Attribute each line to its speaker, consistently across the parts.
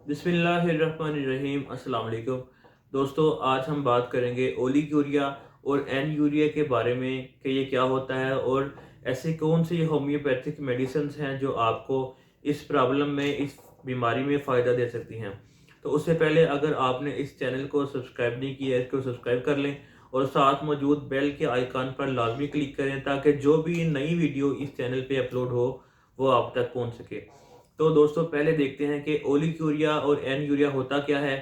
Speaker 1: बिस्मिल्लाहिर्रहमानिर्रहीम। अस्सलाम वालेकुम। दोस्तों, आज हम बात करेंगे ओलिगोरिया और एन यूरिया के बारे में कि ये क्या होता है और ऐसे कौन सी होम्योपैथिक मेडिसिन्स हैं जो आपको इस प्रॉब्लम में, इस बीमारी में फ़ायदा दे सकती हैं। तो उससे पहले अगर आपने इस चैनल को सब्सक्राइब नहीं किया है, इसको सब्सक्राइब कर लें और साथ मौजूद बेल के आइकन पर लाजमी क्लिक करें ताकि जो भी नई वीडियो इस चैनल पे अपलोड हो वो आप तक पहुंच सके। तो दोस्तों, पहले देखते हैं कि ओलिगोरिया और एन यूरिया होता क्या है।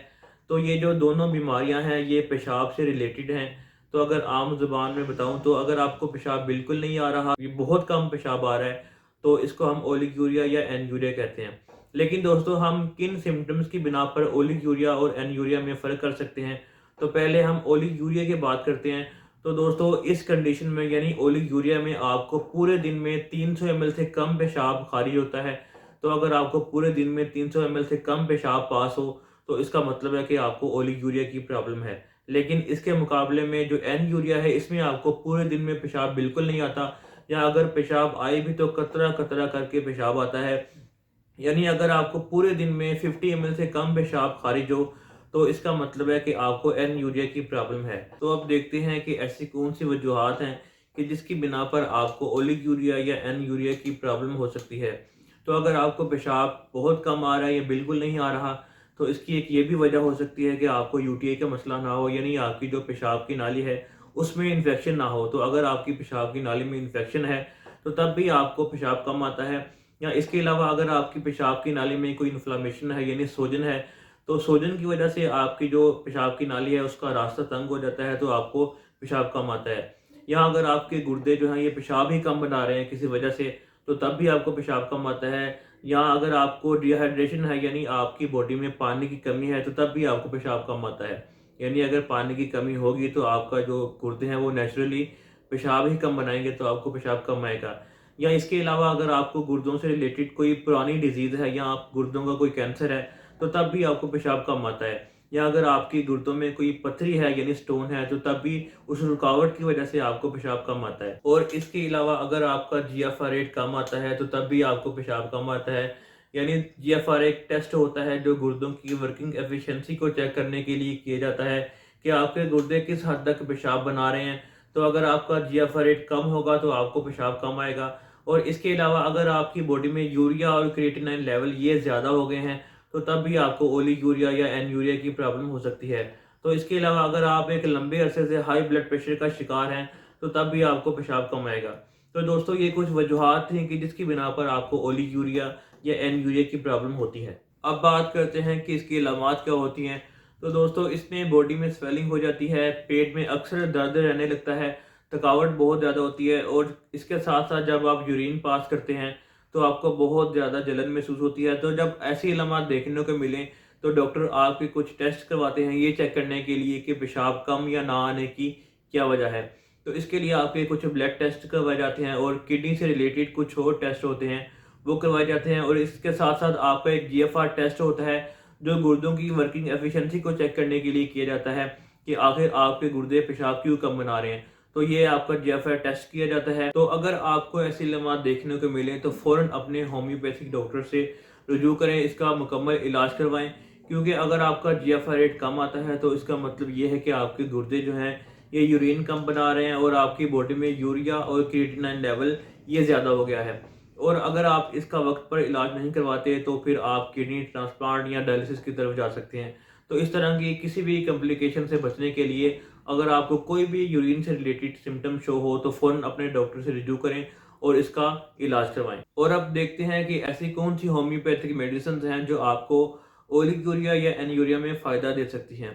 Speaker 1: तो ये जो दोनों बीमारियां हैं ये पेशाब से रिलेटेड हैं। तो अगर आम जुबान में बताऊं तो अगर आपको पेशाब बिल्कुल नहीं आ रहा, ये बहुत कम पेशाब आ रहा है, तो इसको हम ओलिगोरिया या एन यूरिया कहते हैं। लेकिन दोस्तों, हम किन सिम्टम्स की बिना पर ओलिगोरिया और एन यूरिया में फ़र्क कर सकते हैं। तो पहले हम ओलिगोरिया की बात करते हैं। तो दोस्तों, इस कंडीशन में यानी ओलिगोरिया में आपको पूरे दिन में 300 ml से कम पेशाब खारिज होता है। तो अगर आपको पूरे दिन में 300 ml से कम पेशाब पास हो तो इसका मतलब है कि आपको ओलिगोरिया की प्रॉब्लम है। लेकिन इसके मुकाबले में जो एन यूरिया है इसमें आपको पूरे दिन में पेशाब बिल्कुल नहीं आता, या अगर पेशाब आए भी तो कतरा कतरा करके पेशाब आता है। यानी अगर आपको पूरे दिन में 50 ml से कम पेशाब खारिज हो तो इसका मतलब है कि आपको एन यूरिया की प्रॉब्लम है। तो अब देखते हैं कि ऐसी कौन सी वजूहत हैं कि जिसकी बिना पर आपको ओलिगोरिया या एन यूरिया की प्रॉब्लम हो सकती है। तो अगर आपको पेशाब बहुत कम आ रहा है या बिल्कुल नहीं आ रहा, तो इसकी एक ये भी वजह हो सकती है कि आपको यूटीआई का मसला ना हो, यानी आपकी जो पेशाब की नाली है उसमें इन्फेक्शन ना हो। तो अगर आपकी पेशाब की नाली में इन्फेक्शन है तो तब भी आपको पेशाब कम आता है। या इसके अलावा अगर आपकी पेशाब की नाली में कोई इन्फ्लामेशन है यानी सोजन है, तो सोजन की वजह से आपकी जो पेशाब की नाली है उसका रास्ता तंग हो जाता है, तो आपको पेशाब कम आता है। या अगर आपके गुर्दे जो हैं ये पेशाब ही कम बना रहे हैं किसी वजह से, तो तब भी आपको पेशाब कम आता है। या अगर आपको डिहाइड्रेशन है यानी आपकी बॉडी में पानी की कमी है, तो तब भी आपको पेशाब कम आता है। यानी अगर पानी की कमी होगी तो आपका जो गुर्दे हैं वो नेचुरली पेशाब ही कम बनाएंगे, तो आपको पेशाब कम आएगा। या इसके अलावा अगर आपको गुर्दों से रिलेटेड कोई पुरानी डिजीज़ है या आप गुर्दों का कोई कैंसर है, तो तब भी आपको पेशाब कम आता है। या अगर आपकी गुर्दों में कोई पथरी है यानी स्टोन है, तो तब भी उस रुकावट की वजह से आपको पेशाब कम आता है। और इसके अलावा अगर आपका जीएफआर रेट कम आता है तो तब भी आपको पेशाब कम आता है। यानी जीएफआर एक टेस्ट होता है जो गुर्दों की वर्किंग एफिशिएंसी को चेक करने के लिए किया जाता है कि आपके गुर्दे किस हद तक पेशाब बना रहे हैं। तो अगर आपका जीएफआर रेट कम होगा तो आपको पेशाब कम आएगा। और इसके अलावा अगर आपकी बॉडी में यूरिया और क्रिएटिनिन लेवल ये ज़्यादा हो गए हैं, तो तब भी आपको ओलिगोरिया या एन यूरिया की प्रॉब्लम हो सकती है। तो इसके अलावा अगर आप एक लंबे अरसे से हाई ब्लड प्रेशर का शिकार हैं, तो तब भी आपको पेशाब कम आएगा। तो दोस्तों, ये कुछ वजूहत थी कि जिसकी बिना पर आपको ओलिगोरिया या एन यूरिया की प्रॉब्लम होती है। अब बात करते हैं कि इसकी अलामात क्या होती हैं। तो दोस्तों, इसमें बॉडी में स्वेलिंग हो जाती है, पेट में अक्सर दर्द रहने लगता है, थकावट बहुत ज़्यादा होती है, और इसके साथ साथ जब आप यूरिन पास करते हैं तो आपको बहुत ज़्यादा जलन महसूस होती है। तो जब ऐसी अलामत देखने को मिलें तो डॉक्टर आपके कुछ टेस्ट करवाते हैं ये चेक करने के लिए कि पेशाब कम या ना आने की क्या वजह है। तो इसके लिए आपके कुछ ब्लड टेस्ट करवाए जाते हैं और किडनी से रिलेटेड कुछ और टेस्ट होते हैं वो करवाए जाते हैं। और इसके साथ साथ आपका एक जीएफआर टेस्ट होता है जो गुर्दों की वर्किंग एफिशिएंसी को चेक करने के लिए किया जाता है कि आखिर आपके गुर्दे पेशाब क्यों कम बना रहे हैं। तो ये आपका जीएफआर टेस्ट किया जाता है। तो अगर आपको ऐसी अलामत देखने को मिले तो फ़ौरन अपने होम्योपैथिक डॉक्टर से रुजू करें, इसका मुकम्मल इलाज करवाएं। क्योंकि अगर आपका जीएफआर रेट कम आता है तो इसका मतलब ये है कि आपके गुर्दे जो हैं ये यूरिन कम बना रहे हैं और आपकी बॉडी में यूरिया और क्रिएटिनिन लेवल ये ज़्यादा हो गया है। और अगर आप इसका वक्त पर इलाज नहीं करवाते तो फिर आप किडनी ट्रांसप्लांट या डायलिसिस की तरफ जा सकते हैं। तो इस तरह की किसी भी कॉम्प्लिकेशन से बचने के लिए अगर आपको कोई भी यूरिन से रिलेटेड सिम्टम शो हो तो फ़ौरन अपने डॉक्टर से रिव्यू करें और इसका इलाज करवाएं। और अब देखते हैं कि ऐसी कौन सी होम्योपैथिक मेडिसिन हैं जो आपको ओलिगोरिया या एनयूरिया में फ़ायदा दे सकती हैं।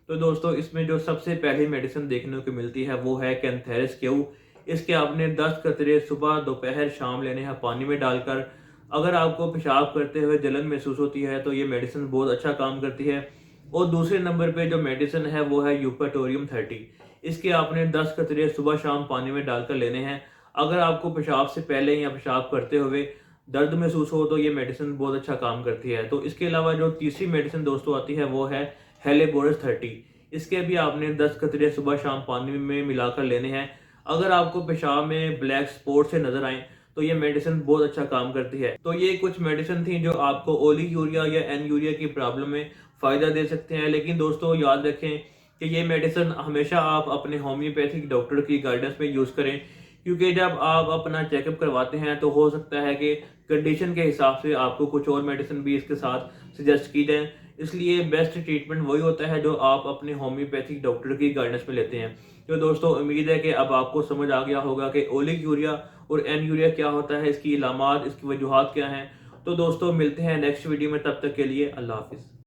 Speaker 1: तो दोस्तों, इसमें जो सबसे पहली मेडिसिन देखने को मिलती है वो है कैंथेरस क्यू। इसके आपने 10 कतरे सुबह दोपहर शाम लेने हैं पानी में डालकर। अगर आपको पेशाब करते हुए जलन महसूस होती है तो ये मेडिसिन बहुत अच्छा काम करती है। और दूसरे नंबर पे जो मेडिसिन है वो है यूपेटोरियम 30। इसके आपने 10 कतरे सुबह शाम पानी में डालकर लेने हैं। अगर आपको पेशाब से पहले या पेशाब करते हुए दर्द महसूस हो तो ये मेडिसिन बहुत अच्छा काम करती है। तो इसके अलावा जो तीसरी मेडिसिन दोस्तों आती है वो है हेलेबोरस 30। इसके भी आपने 10 कतरे सुबह शाम पानी में मिलाकर लेने हैं। अगर आपको पेशाब में ब्लैक स्पॉट से नजर आए तो ये मेडिसिन बहुत अच्छा काम करती है। तो ये कुछ मेडिसिन थी जो आपको ओलिगोरिया या एनयूरिया की प्रॉब्लम में फ़ायदा दे सकते हैं। लेकिन दोस्तों याद रखें कि ये मेडिसिन हमेशा आप अपने होम्योपैथिक डॉक्टर की गाइडेंस में यूज़ करें, क्योंकि जब आप अपना चेकअप करवाते हैं तो हो सकता है कि कंडीशन के हिसाब से आपको कुछ और मेडिसिन भी इसके साथ सजेस्ट की जाए। इसलिए बेस्ट ट्रीटमेंट वही होता है जो आप अपने होम्योपैथिक डॉक्टर की गाइडेंस में लेते हैं। तो दोस्तों उम्मीद है कि अब आपको समझ आ गया होगा कि ओलिगोरिया और एनयूरिया क्या होता है, इसकी इलामात, इसकी वजूहात क्या हैं। तो दोस्तों मिलते हैं नेक्स्ट वीडियो में, तब तक के लिए अल्लाह हाफिज़।